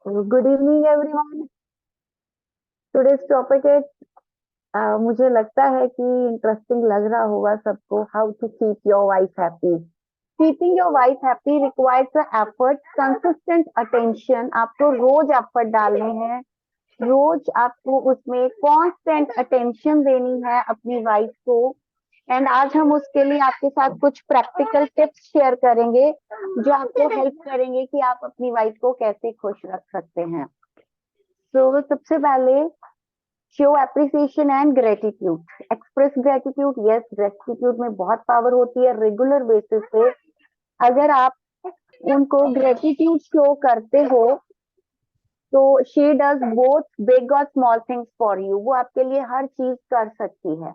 Good evening everyone. Today's topic है, मुझे लगता है कि इंटरेस्टिंग लग रहा होगा सबको। How to keep your wife happy. Keeping your wife happy requires effort, consistent attention. आपको रोज एफर्ट डालने हैं, रोज आपको उसमें कांस्टेंट अटेंशन देनी है अपनी वाइफ को। एंड आज हम उसके लिए आपके साथ कुछ प्रैक्टिकल टिप्स शेयर करेंगे जो आपको हेल्प करेंगे कि आप अपनी वाइफ को कैसे खुश रख सकते हैं। तो सबसे पहले, show appreciation and gratitude. Express gratitude. Yes, gratitude में बहुत पावर होती है। रेगुलर बेसिस पे अगर आप उनको ग्रेटिट्यूड शो करते हो तो शी डज बोथ बिग और स्मॉल थिंग्स फॉर यू। वो आपके लिए हर चीज कर सकती है,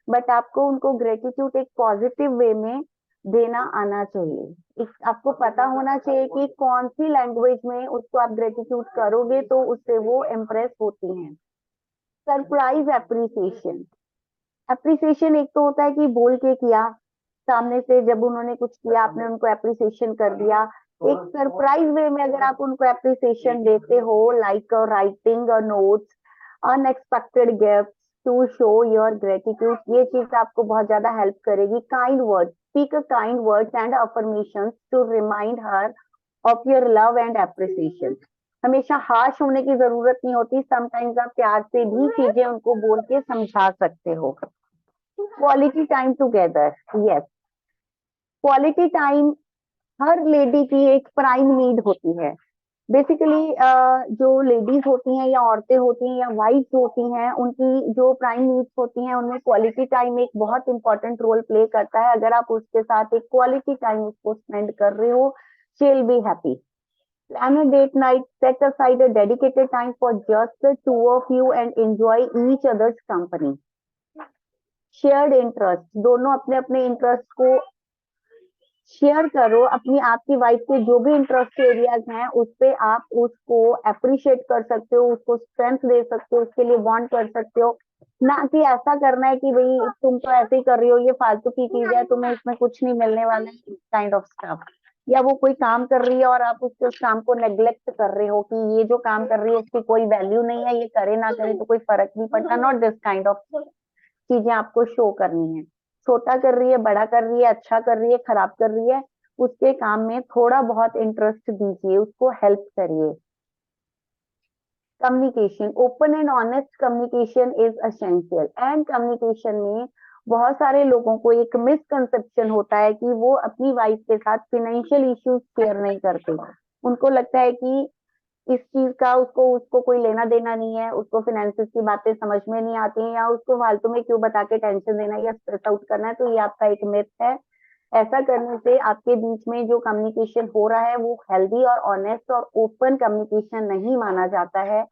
बट आपको उनको ग्रेटिट्यूड एक पॉजिटिव वे में देना आना चाहिए। आपको पता होना चाहिए कि कौन सी लैंग्वेज में उसको आप ग्रेटिट्यूड करोगे तो उससे वो इम्प्रेस होती हैं। Surprise appreciation. एप्रिसिएशन एक तो होता है कि बोल के किया, सामने से जब उन्होंने कुछ किया आपने उनको एप्रिसिएशन कर दिया। एक सरप्राइज वे में अगर आप उनको एप्रिसिएशन देते हो, like writing notes, unexpected gift to show your gratitude, ये चीज आपको बहुत ज्यादा हेल्प करेगी। Kind words, speak kind words and affirmations to remind her of your love and appreciation. हमेशा हार्श होने की जरूरत नहीं होती, समटाइम्स आप प्यार से भी चीजें उनको बोल के समझा सकते हो। Quality time together. Yes, quality time हर लेडी की एक प्राइम नीड होती है। बेसिकली जो लेडीज होती हैं या औरतें होती हैं या वाइफ्स होती हैं, उनकी जो प्राइम नीड्स होती हैं उनमें क्वालिटी टाइम एक बहुत इंपॉर्टेंट रोल प्ले करता है। अगर आप उसके साथ एक क्वालिटी टाइम उसको स्पेंड कर रहे हो, she will be happy. Plan a date night, set aside a dedicated time for just the two of you and enjoy each other's company. Shared interest, दोनों अपने अपने इंटरेस्ट को शेयर करो। अपनी आपकी वाइफ के जो भी इंटरेस्ट एरियाज हैं उस पे आप उसको अप्रिशिएट कर सकते हो, उसको स्ट्रेंथ दे सकते हो, उसके लिए बॉन्ड कर सकते हो। ना कि ऐसा करना है कि भाई तुम तो ऐसे ही कर रही हो, ये फालतू की चीज है, तुम्हें इसमें कुछ नहीं मिलने वाला है, काइंड ऑफ स्टफ। या वो कोई काम कर रही है और आप उसके उस काम को नेग्लेक्ट कर रहे हो कि ये जो काम कर रही है उसकी कोई वैल्यू नहीं है, ये करे ना करे तो कोई फर्क नहीं पड़ता। नॉट दिस काइंड ऑफ चीजें आपको शो करनी है। छोटा कर रही है, बड़ा कर रही है, अच्छा कर रही है, खराब कर रही है, उसके काम में थोड़ा बहुत इंटरेस्ट दीजिए, उसको हेल्प करिए। Communication, open and honest communication is essential. And communication में बहुत सारे लोगों को एक मिसकंसेप्शन होता है कि वो अपनी वाइफ के साथ फाइनेंशियल इश्यूज शेयर नहीं करते। उनको लगता है कि इस चीज का उसको उसको कोई लेना देना नहीं है, उसको फाइनेंसिस की बातें समझ में नहीं आती हैं, या उसको फालतू में क्यों बता के टेंशन देना है या स्ट्रेस आउट करना है। तो ये आपका एक मिथ है। ऐसा करने से आपके बीच में जो कम्युनिकेशन हो रहा है वो हेल्दी और ऑनेस्ट और ओपन कम्युनिकेशन नहीं माना जाता है।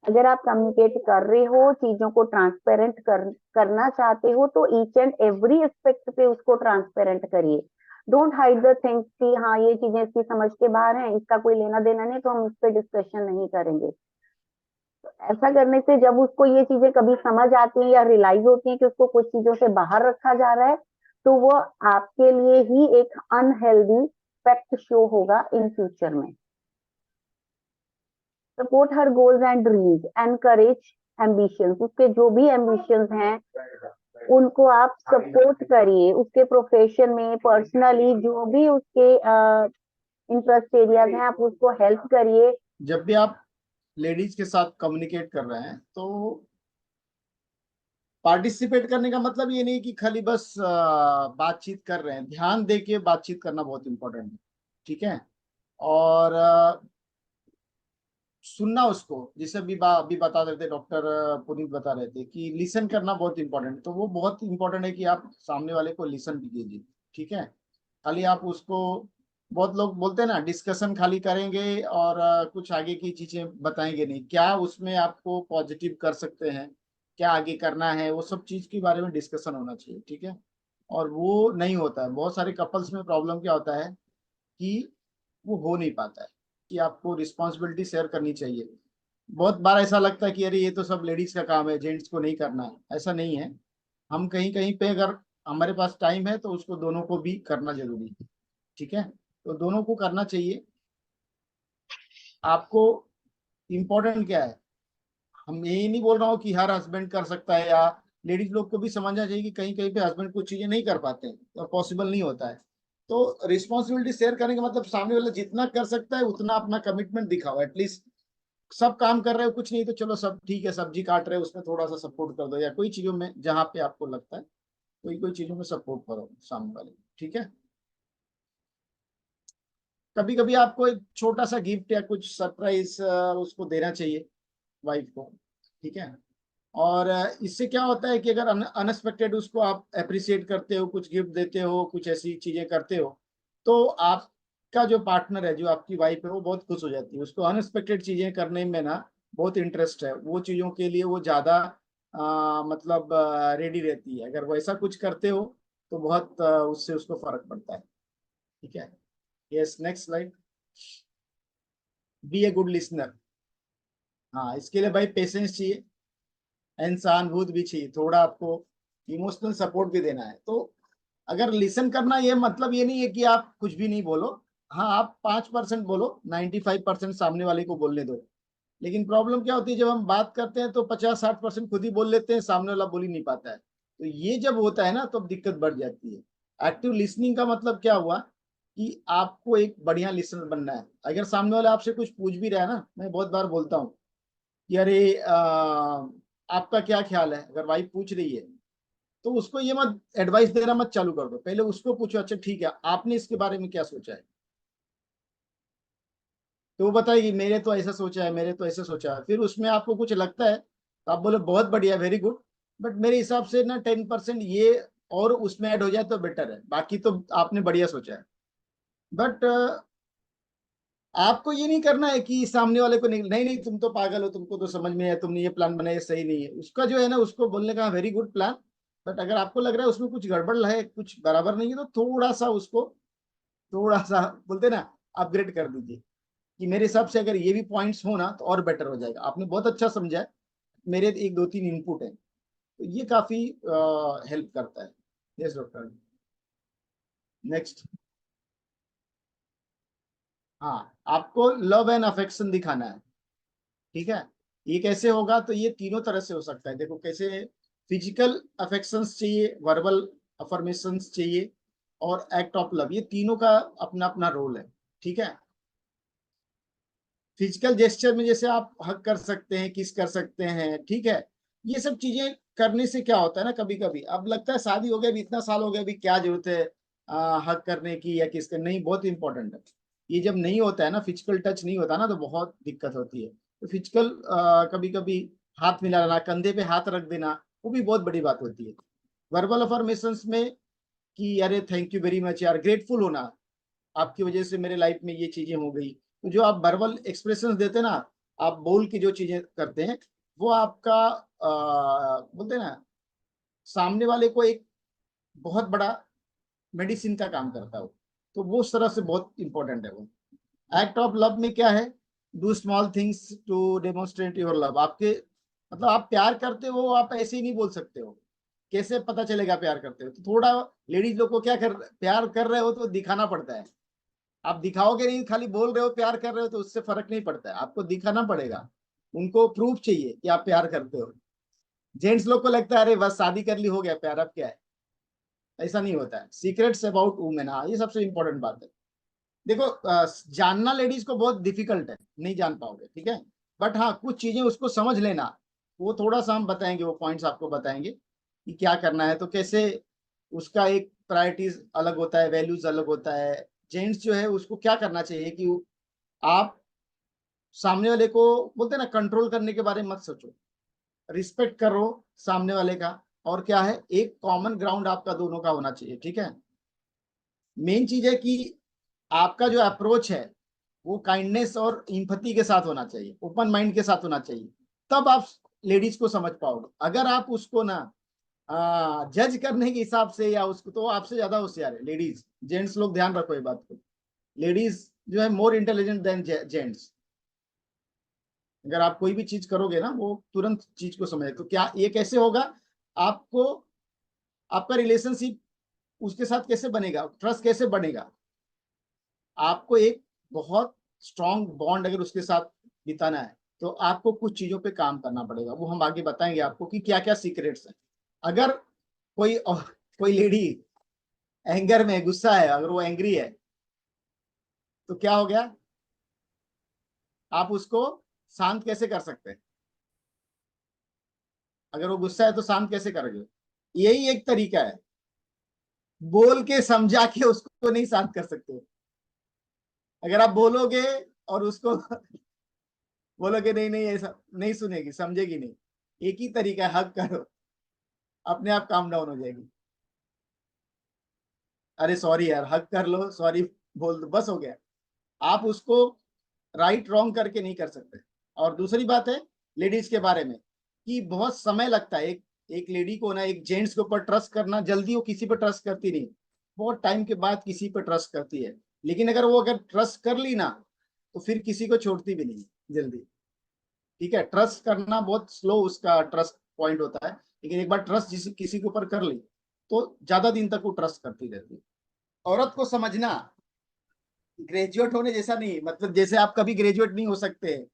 अगर आप कम्युनिकेट कर रहे हो, चीजों को ट्रांसपेरेंट करना चाहते हो तो ईच एंड एवरी एस्पेक्ट पे उसको ट्रांसपेरेंट करिए। डोंट हाइड द थिंग्स कि हाँ ये चीजें इसकी समझ के बाहर हैं, इसका कोई लेना देना नहीं तो हम इस पे डिस्कशन नहीं करेंगे। ऐसा करने से जब उसको ये चीजें कभी समझ आती हैं या रियलाइज होती है कि उसको कुछ चीजों से बाहर रखा जा रहा है, तो वो आपके लिए ही एक अनहेल्दी फैक्ट शो होगा इन फ्यूचर में। Support her goals and dreams, encourage ambitions. उसके जो भी एम्बिशंस हैं उनको आप सपोर्ट करिए, उसके प्रोफेशन में, पर्सनली जो भी उसके इंटरेस्ट एरियाज हैं आप उसको हेल्प करिए। जब भी आप लेडीज के साथ कम्युनिकेट कर रहे हैं तो पार्टिसिपेट करने का मतलब ये नहीं कि खाली बस बातचीत कर रहे हैं। ध्यान दे के बातचीत करना बहुत इंपॉर्टेंट है। ठीक है। और सुनना उसको, जैसे अभी बता रहे थे डॉक्टर पुनीत बता रहे थे कि लिसन करना बहुत इंपॉर्टेंट है। तो वो बहुत इंपॉर्टेंट है कि आप सामने वाले को लिसन भी कीजिए। ठीक है। खाली आप उसको, बहुत लोग बोलते हैं ना डिस्कशन खाली करेंगे और कुछ आगे की चीजें बताएंगे नहीं। क्या उसमें आपको पॉजिटिव कर सकते हैं, क्या आगे करना है, वो सब चीज के बारे में डिस्कशन होना चाहिए। ठीक है। और वो नहीं होता है। बहुत सारे कपल्स में प्रॉब्लम क्या होता है कि वो हो नहीं पाता है कि आपको रिस्पॉन्सिबिलिटी शेयर करनी चाहिए। बहुत बार ऐसा लगता है कि अरे ये तो सब लेडीज का काम है, जेंट्स को नहीं करना है। ऐसा नहीं है। हम कहीं कहीं पे अगर हमारे पास टाइम है तो उसको दोनों को भी करना जरूरी है। ठीक है। तो दोनों को करना चाहिए। आपको इंपॉर्टेंट क्या है। हम यही नहीं बोल रहा हूँ कि हर हस्बैंड कर सकता है, या लेडीज लोग को भी समझना चाहिए कि कहीं कहीं पे हस्बैंड कुछ चीजें नहीं कर पाते हैं और पॉसिबल नहीं होता है। तो रिस्पॉन्सिबिलिटी शेयर करने का मतलब सामने वाला जितना कर सकता है उतना अपना कमिटमेंट दिखाओ एटलीस्ट। सब काम कर रहे हो कुछ नहीं तो चलो सब ठीक है, सब्जी काट रहे हो उसमें थोड़ा सा सपोर्ट कर दो, या कोई चीजों में जहां पे आपको लगता है कोई कोई चीजों में सपोर्ट करो सामने वाले को, ठीक है। कभी कभी आपको एक छोटा सा गिफ्ट या कुछ सरप्राइज उसको देना चाहिए, वाइफ को, ठीक है। और इससे क्या होता है कि अगर अनएक्सपेक्टेड उसको आप अप्रिशिएट करते हो, कुछ गिफ्ट देते हो, कुछ ऐसी चीजें करते हो, तो आपका जो पार्टनर है, जो आपकी वाइफ है, वो बहुत खुश हो जाती है। उसको अनएक्सपेक्टेड चीजें करने में ना बहुत इंटरेस्ट है, वो चीजों के लिए वो ज्यादा मतलब रेडी रहती है। अगर वैसा कुछ करते हो तो बहुत उससे उसको फर्क पड़ता है, ठीक है। Yes, next slide. Be a good listener. हाँ, इसके लिए भाई पेशेंस चाहिए, सहानुभूति भी चाहिए, थोड़ा आपको इमोशनल सपोर्ट भी देना है। तो अगर लिसन करना ये मतलब ये नहीं है कि आप कुछ भी नहीं बोलो। हाँ, आप 5% बोलो, 95% सामने वाले को बोलने दो। लेकिन प्रॉब्लम क्या होती है, जब हम बात करते हैं तो 50-60% खुद ही बोल लेते हैं, सामने वाला बोल ही नहीं पाता है। तो ये जब होता है ना तो दिक्कत बढ़ जाती है। एक्टिव लिसनिंग का मतलब क्या हुआ कि आपको एक बढ़िया लिसनर बनना है। अगर सामने वाला आपसे कुछ पूछ भी रहा है ना, मैं बहुत बार बोलता हूँ कि अरे आपका क्या ख्याल है, अगर वाइफ पूछ रही है तो उसको ये मत एडवाइस देना मत चालू कर दो, पहले उसको पूछो अच्छा ठीक है आपने इसके बारे में क्या सोचा है। तो वो बताएगी मेरे तो ऐसा सोचा है, मेरे तो ऐसा सोचा है। फिर उसमें आपको कुछ लगता है तो आप बोले बहुत बढ़िया, वेरी गुड, बट मेरे हिसाब से ना 10% ये और उसमें ऐड हो जाए तो बेटर है, बाकी तो आपने बढ़िया सोचा है। बट आपको ये नहीं करना है कि सामने वाले को नहीं नहीं नहीं तुम तो पागल हो, तुमको तो समझ में है, तुमने ये प्लान बनाया सही नहीं है। उसका जो है ना उसको बोलने का वेरी गुड प्लान, बट अगर आपको लग रहा है उसमें कुछ गड़बड़ है, कुछ बराबर नहीं है, तो थोड़ा सा उसको, थोड़ा सा बोलते ना, अपग्रेड कर दीजिए कि मेरे हिसाब से अगर ये भी पॉइंट्स हो ना तो और बेटर हो जाएगा, आपने बहुत अच्छा समझा है, मेरे एक दो तीन इनपुट है। तो ये काफी हेल्प करता है। Yes doctor, next. हाँ, आपको लव एंड अफेक्शन दिखाना है, ठीक है। ये कैसे होगा, तो ये तीनों तरह से हो सकता है, देखो कैसे। फिजिकल अफेक्शंस चाहिए, वर्बल अफर्मेशंस चाहिए, और एक्ट ऑफ लव, ये तीनों का अपना अपना रोल है, ठीक है। फिजिकल जेस्चर में जैसे आप हक कर सकते हैं, किस कर सकते हैं, ठीक है। ये सब चीजें करने से क्या होता है ना, कभी कभी अब लगता है शादी हो गया, अभी इतना साल हो गया, अभी क्या जरूरत है हक करने की या किस करने, नहीं, बहुत इंपॉर्टेंट है। ये जब नहीं होता है ना, फिजिकल टच नहीं होता ना, तो बहुत दिक्कत होती है। तो फिजिकल कभी कभी हाथ मिलाना, कंधे पे हाथ रख देना, वो भी बहुत बड़ी बात होती है। वर्बल अफर्मेशंस में कि अरे थैंक यू वेरी मच यार, ग्रेटफुल होना, आपकी वजह से मेरे लाइफ में ये चीजें हो गई। तो जो आप वर्बल एक्सप्रेशंस देते हैं ना, आप बोल के जो चीजें करते हैं, वो आपका बोलते हैं ना, सामने वाले को एक बहुत बड़ा मेडिसिन का काम करता है वो। तो वो उस तरह से बहुत इंपॉर्टेंट है वो। एक्ट ऑफ लव में क्या है, do small things to demonstrate your love. आपके मतलब आप प्यार करते हो, आप ऐसे ही नहीं बोल सकते हो, कैसे पता चलेगा प्यार करते हो। तो थोड़ा लेडीज लोग को क्या कर, प्यार कर रहे हो तो दिखाना पड़ता है। आप दिखाओगे नहीं, खाली बोल रहे हो प्यार कर रहे हो, तो उससे फर्क नहीं पड़ता है, आपको दिखाना पड़ेगा। उनको प्रूफ चाहिए कि आप प्यार करते हो। जेंट्स लोग को लगता है अरे बस शादी कर ली हो गया प्यार, अब क्या है। ऐसा नहीं होता है। सीक्रेट्स अबाउट वुमेन, हाँ, ये सबसे इंपॉर्टेंट बात है। देखो जानना लेडीज को बहुत डिफिकल्ट है, नहीं जान पाओगे, ठीक है। बट हाँ, कुछ चीजें उसको समझ लेना, वो थोड़ा सा हम बताएंगे, वो पॉइंट्स आपको बताएंगे कि क्या करना है, तो कैसे उसका एक प्रायोरिटीज अलग होता है, वैल्यूज अलग होता है। जेंट्स जो है उसको क्या करना चाहिए कि आप सामने वाले को बोलते हैं ना, कंट्रोल करने के बारे में मत सोचो, रिस्पेक्ट करो सामने वाले का। और क्या है, एक कॉमन ग्राउंड आपका दोनों का होना चाहिए, ठीक है। मेन चीज है कि आपका जो अप्रोच है वो काइंडनेस और इम्पैथी के साथ होना चाहिए, ओपन माइंड के साथ होना चाहिए। तब आप लेडीज को समझ पाओगे। अगर आप उसको ना जज करने के हिसाब से या उसको, तो आपसे ज्यादा होशियार है लेडीज। जेंट्स लोग ध्यान रखो ये बात को, लेडीज जो है मोर इंटेलिजेंट देन जेंट्स। अगर आप कोई भी चीज करोगे ना, वो तुरंत चीज को समझे। तो क्या ये कैसे होगा, आपको आपका रिलेशनशिप उसके साथ कैसे बनेगा, ट्रस्ट कैसे बनेगा। आपको एक बहुत स्ट्रॉन्ग बॉन्ड अगर उसके साथ बिताना है, तो आपको कुछ चीजों पे काम करना पड़ेगा, वो हम आगे बताएंगे आपको कि क्या क्या सीक्रेट्स हैं। अगर कोई लेडी एंगर में गुस्सा है, अगर वो एंग्री है, तो क्या हो गया, आप उसको शांत कैसे कर सकते हैं? अगर वो गुस्सा है तो शांत कैसे करोगे? यही एक तरीका है, बोल के समझा के उसको नहीं शांत कर सकते। अगर आप बोलोगे और उसको बोलोगे नहीं नहीं ऐसा नहीं, सुनेगी, समझेगी नहीं। एक ही तरीका है, हक करो, अपने आप काम डाउन हो जाएगी। अरे सॉरी यार, हक कर लो, सॉरी बोल दो, बस हो गया। आप उसको राइट रॉन्ग करके नहीं कर सकते। और दूसरी बात है लेडीज के बारे में, कि बहुत समय लगता है एक एक लेडी को ना, एक जेंट्स के ऊपर ट्रस्ट करना। जल्दी वो किसी पर ट्रस्ट करती नहीं, बहुत टाइम के बाद किसी पर ट्रस्ट करती है। लेकिन अगर वो अगर ट्रस्ट कर ली ना, तो फिर किसी को छोड़ती भी नहीं जल्दी। ठीक है, ट्रस्ट करना बहुत स्लो उसका ट्रस्ट पॉइंट होता है, लेकिन एक बार ट्रस्ट जिस किसी के ऊपर कर ली, तो ज्यादा दिन तक वो ट्रस्ट करती रहती है। औरत को समझना ग्रेजुएट होने जैसा नहीं, मतलब जैसे आप कभी ग्रेजुएट नहीं हो सकते,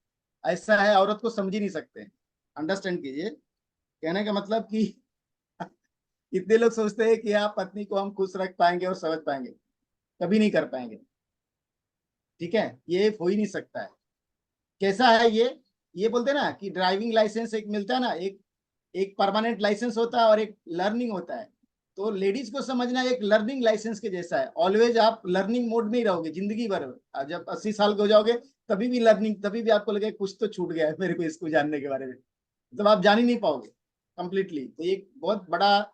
ऐसा है, औरत को समझ ही नहीं सकते। अंडरस्टैंड कीजिए, कहने का मतलब कि कितने लोग सोचते हैं कि आप पत्नी को हम खुश रख पाएंगे और समझ पाएंगे, कभी नहीं कर पाएंगे। ठीक है, ये हो ही नहीं सकता है। कैसा है ये बोलते हैं ना कि ड्राइविंग लाइसेंस एक मिलता है ना, एक एक परमानेंट लाइसेंस होता है और एक लर्निंग होता है। तो लेडीज को समझना एक लर्निंग लाइसेंस के जैसा है, ऑलवेज आप लर्निंग मोड में ही रहोगे जिंदगी भर। जब 80 साल के हो जाओगे, तभी भी लर्निंग, तभी भी आपको लगेगा कुछ तो छूट गया है मेरे को इसको जानने के बारे में। मतलब आप जान ही नहीं पाओगे कंप्लीटली। तो एक बहुत बड़ा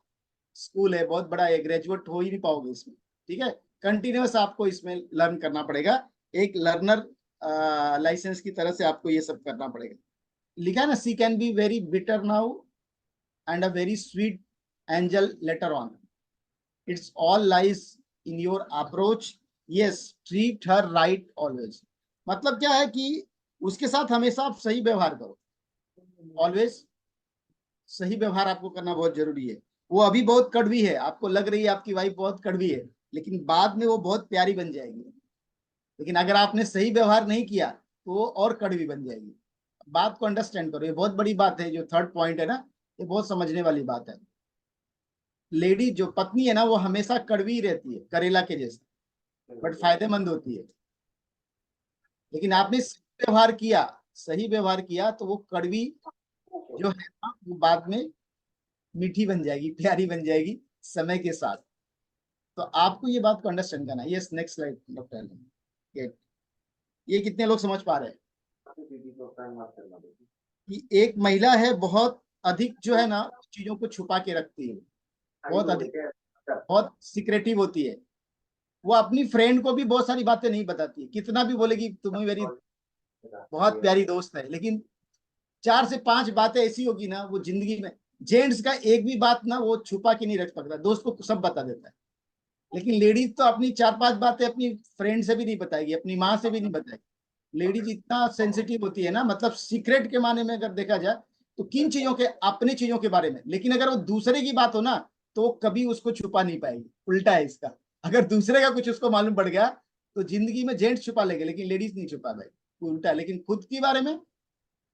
स्कूल है, बहुत बड़ा है, ग्रेजुएट हो ही नहीं पाओगे इसमें। ठीक है, कंटिन्यूअस आपको इसमें लर्न करना पड़ेगा, एक लर्नर लाइसेंस की तरह से आपको ये सब करना पड़ेगा। लिखा है ना, she can be very bitter now and a very sweet angel later on. It's all lies in your approach. Yes, treat her right always. मतलब क्या है कि उसके साथ हमेशा आप सही व्यवहार करो, ऑलवेज सही व्यवहार आपको करना बहुत जरूरी है। वो अभी बहुत कड़वी है, आपको लग रही है आपकी वाइफ बहुत कड़वी है, लेकिन बाद में वो बहुत प्यारी बन जाएगी। लेकिन अगर आपने सही व्यवहार नहीं किया, तो वो और कड़वी बन जाएगी। बात को अंडरस्टैंड करो, ये बहुत बड़ी बात है, जो थर्ड पॉइंट है ना, ये बहुत समझने वाली बात है। लेडी जो पत्नी है ना, वो हमेशा कड़वी रहती है, करेला के जैसे, बट फायदेमंद होती है। लेकिन आपने सही व्यवहार किया तो वो कड़वी जो है ना, वो बाद में मीठी बन जाएगी, प्यारी बन जाएगी समय के साथ। तो आपको ये बात को अंडरस्टैंड करना है। Yes, next slide doctor. ये कितने लोग समझ पा रहे हैं कि एक महिला है, बहुत अधिक जो है ना चीजों को छुपा के रखती है, बहुत अधिक, बहुत सिक्रेटिव होती है। वो अपनी फ्रेंड को भी बहुत सारी बातें नहीं बताती, कितना भी बोलेगी तुम्हें मेरी बहुत प्यारी दोस्त है, लेकिन 4 से 5 बातें ऐसी होगी ना वो जिंदगी में। जेंट्स का एक भी बात ना वो छुपा के नहीं रख सकता, दोस्त को सब बता देता है। लेकिन लेडीज तो अपनी 4-5 बातें अपनी फ्रेंड से भी नहीं बताएगी, अपनी माँ से भी नहीं बताएगी। लेडीज इतना सेंसिटिव होती है ना, मतलब सीक्रेट के माने में अगर देखा जाए तो किन चीजों के, अपनी चीजों के बारे में। लेकिन अगर वो दूसरे की बात हो ना, तो वो कभी उसको छुपा नहीं पाएगी। उल्टा है इसका, अगर दूसरे का कुछ उसको मालूम पड़ गया, तो जिंदगी में जेंट्स छुपा लेंगे लेकिन लेडीज नहीं छुपा पाएगी, उल्टा है। लेकिन खुद के बारे में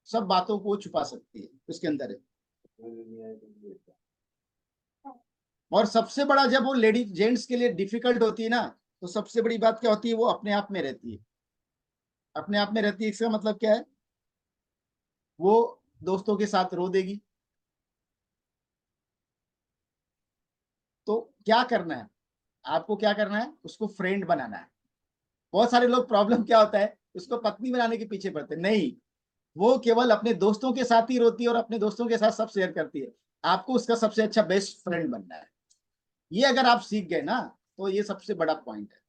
सब बातों को छुपा सकती है, उसके अंदर है। और सबसे बड़ा, जब वो लेडी जेंट्स के लिए डिफिकल्ट होती है ना, तो सबसे बड़ी बात क्या होती है, वो अपने आप में रहती है। अपने आप में रहती है, इसका मतलब क्या है, वो दोस्तों के साथ रो देगी। तो क्या करना है आपको, क्या करना है, उसको फ्रेंड बनाना है। बहुत सारे लोग, प्रॉब्लम क्या होता है, उसको पत्नी बनाने के पीछे पड़ते नहीं, वो केवल अपने दोस्तों के साथ ही रोती है और अपने दोस्तों के साथ सब शेयर करती है। आपको उसका सबसे अच्छा बेस्ट फ्रेंड बनना है। ये अगर आप सीख गए ना, तो ये सबसे बड़ा पॉइंट है।